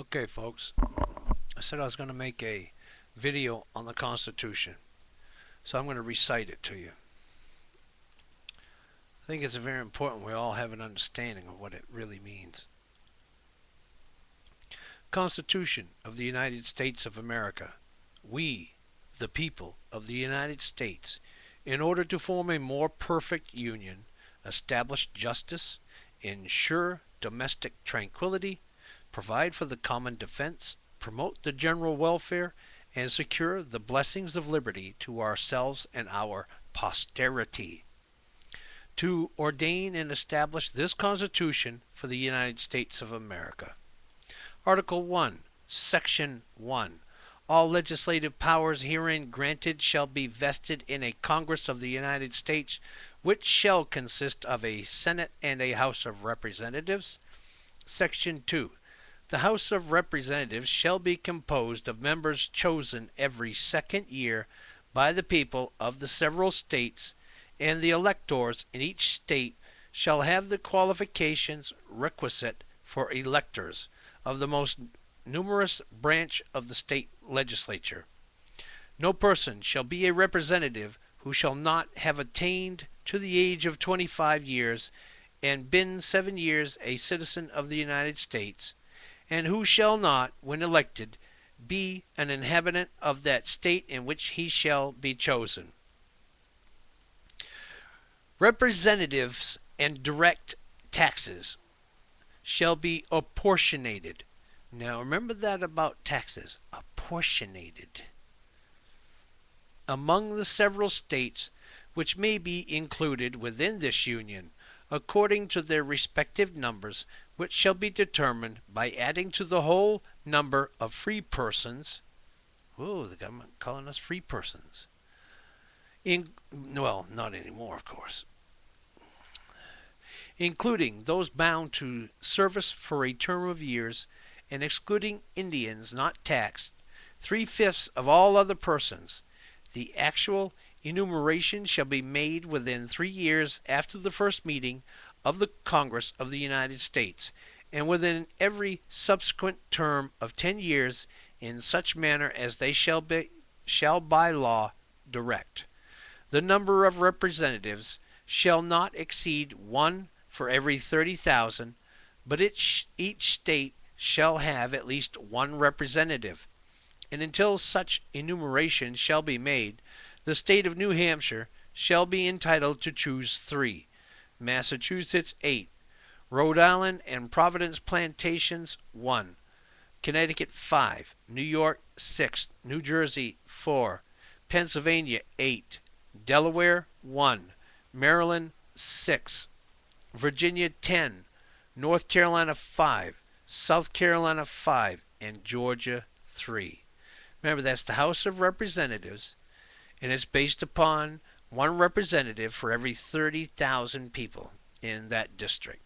Okay, folks, I said I was going to make a video on the Constitution, so I'm going to recite it to you. I think it's very important we all have an understanding of what it really means. Constitution of the United States of America. We, the people of the United States, in order to form a more perfect union, establish justice, ensure domestic tranquility, provide for the common defense, promote the general welfare, and secure the blessings of liberty to ourselves and our posterity. To ordain and establish this Constitution for the United States of America. Article 1, Section 1. All legislative powers herein granted shall be vested in a Congress of the United States, which shall consist of a Senate and a House of Representatives. Section 2. The House of Representatives shall be composed of members chosen every second year by the people of the several states, and the electors in each state shall have the qualifications requisite for electors of the most numerous branch of the state legislature. No person shall be a representative who shall not have attained to the age of 25 years and been 7 years a citizen of the United States, and who shall not, when elected, be an inhabitant of that state in which he shall be chosen. Representatives and direct taxes shall be apportionated. Now remember that about taxes, apportionated, among the several states which may be included within this union, according to their respective numbers, which shall be determined by adding to the whole number of free persons. Whoa, the government calling us free persons. Well, not anymore, of course. Including those bound to service for a term of years, and excluding Indians not taxed, 3/5 of all other persons. The actual enumeration shall be made within 3 years after the first meeting of the Congress of the United States, and within every subsequent term of 10 years, in such manner as they shall by law direct. The number of representatives shall not exceed 1 for every 30,000, but each state shall have at least 1 representative. And until such enumeration shall be made, the state of New Hampshire shall be entitled to choose 3, Massachusetts 8, Rhode Island and Providence Plantations 1, Connecticut 5, New York 6, New Jersey 4, Pennsylvania 8, Delaware 1, Maryland 6, Virginia 10, North Carolina 5, South Carolina 5, and Georgia 3. Remember, that's the House of Representatives, and it's based upon 1 representative for every 30,000 people in that district.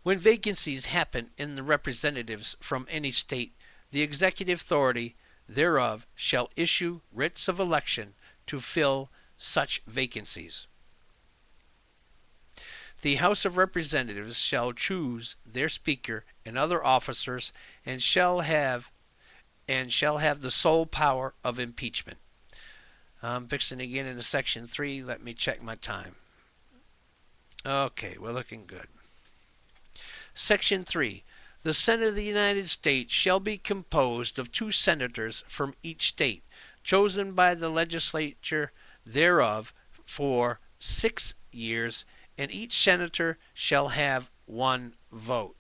When vacancies happen in the representatives from any state, the executive authority thereof shall issue writs of election to fill such vacancies. The House of Representatives shall choose their Speaker and other officers, and shall have the sole power of impeachment. I'm fixing to get into Section 3. Let me check my time. Okay, we're looking good. Section 3. The Senate of the United States shall be composed of 2 senators from each state, chosen by the legislature thereof for 6 years, and each senator shall have 1 vote.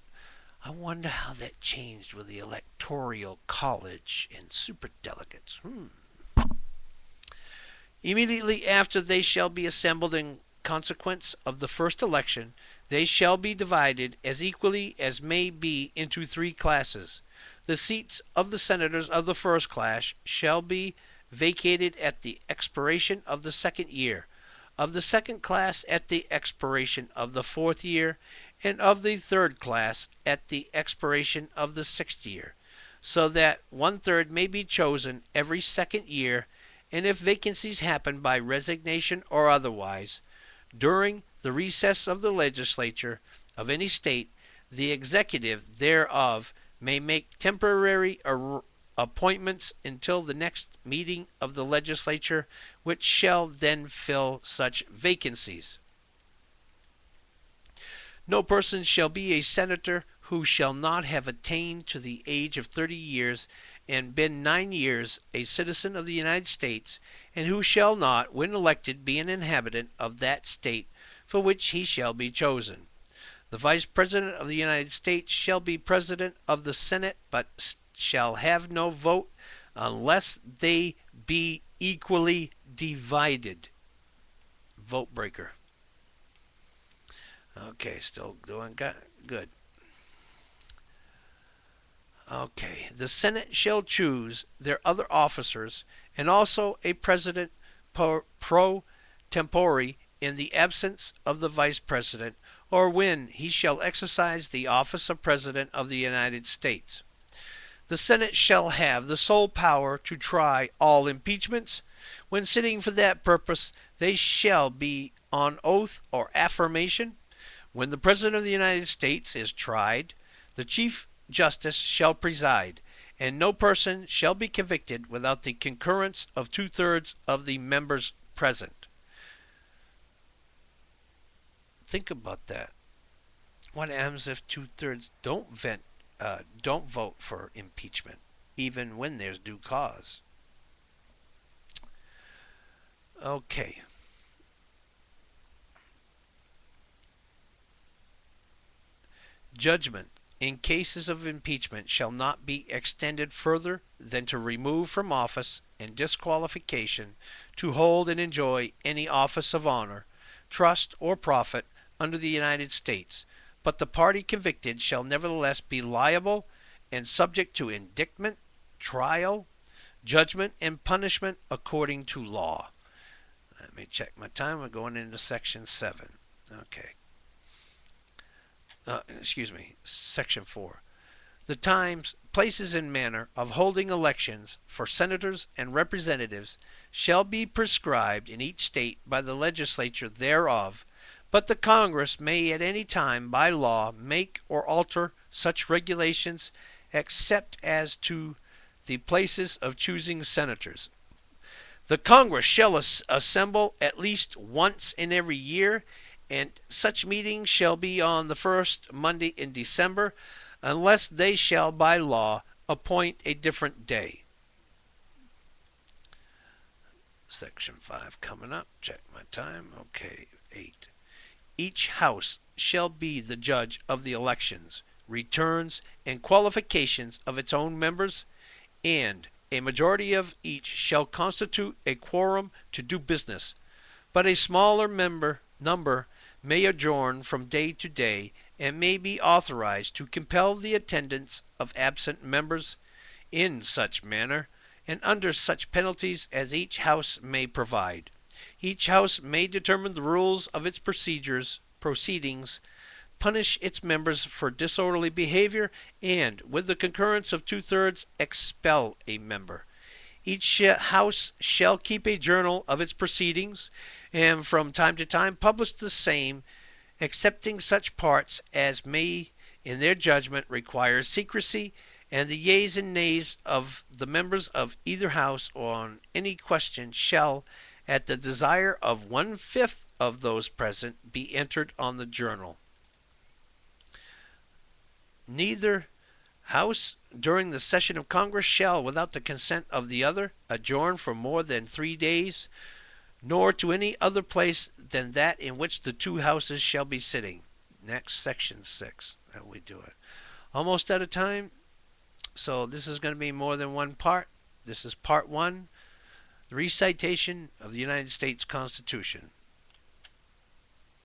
I wonder how that changed with the electoral college and superdelegates. Immediately after they shall be assembled in consequence of the first election, they shall be divided as equally as may be into 3 classes. The seats of the senators of the first class shall be vacated at the expiration of the second year, of the second class at the expiration of the 4th year, and of the third class at the expiration of the 6th year, so that 1/3 may be chosen every second year, and if vacancies happen by resignation or otherwise, during the recess of the legislature of any state, The executive thereof may make temporary appointments until the next meeting of the legislature, which shall then fill such vacancies. No person shall be a senator who shall not have attained to the age of 30 years and been 9 years a citizen of the United States, and who shall not, when elected, be an inhabitant of that state for which he shall be chosen. The Vice President of the United States shall be President of the Senate, but shall have no vote unless they be equally divided. Vote breaker. Okay, still doing good. Okay, the Senate shall choose their other officers and also a president pro tempore in the absence of the vice president, or when he shall exercise the office of President of the United States. The Senate shall have the sole power to try all impeachments. When sitting for that purpose, they shall be on oath or affirmation. When the President of the United States is tried, the Chief Justice shall preside, and no person shall be convicted without the concurrence of 2/3 of the members present. Think about that. What happens if 2/3 don't vote for impeachment, even when there's due cause? Okay. Judgment in cases of impeachment shall not be extended further than to remove from office and disqualification to hold and enjoy any office of honor, trust, or profit under the United States, but the party convicted shall nevertheless be liable and subject to indictment, trial, judgment, and punishment according to law. Let me check my time. We're going into section 7. Okay. Section 4. The times, places, and manner of holding elections for senators and representatives shall be prescribed in each state by the legislature thereof, but the Congress may at any time by law make or alter such regulations except as to the places of choosing senators. The Congress shall assemble at least once in every year, and such meeting shall be on the first Monday in December, unless they shall by law appoint a different day. Section 5 coming up. Check my time. Okay, 8. Each house shall be the judge of the elections, returns, and qualifications of its own members, and a majority of each shall constitute a quorum to do business, but a smaller number may adjourn from day to day, and may be authorized to compel the attendance of absent members in such manner and under such penalties as each house may provide. Each house may determine the rules of its proceedings, punish its members for disorderly behavior, and, with the concurrence of 2/3, expel a member. Each house shall keep a journal of its proceedings, and from time to time publish the same, excepting such parts as may, in their judgment, require secrecy, and the yeas and nays of the members of either house on any question shall, at the desire of 1/5 of those present, be entered on the journal. Neither house during the session of Congress shall, without the consent of the other, adjourn for more than 3 days, nor to any other place than that in which the two houses shall be sitting. Next, section 6. How we do it. Almost out of time, so this is going to be more than one part. This is part 1, the recitation of the United States Constitution.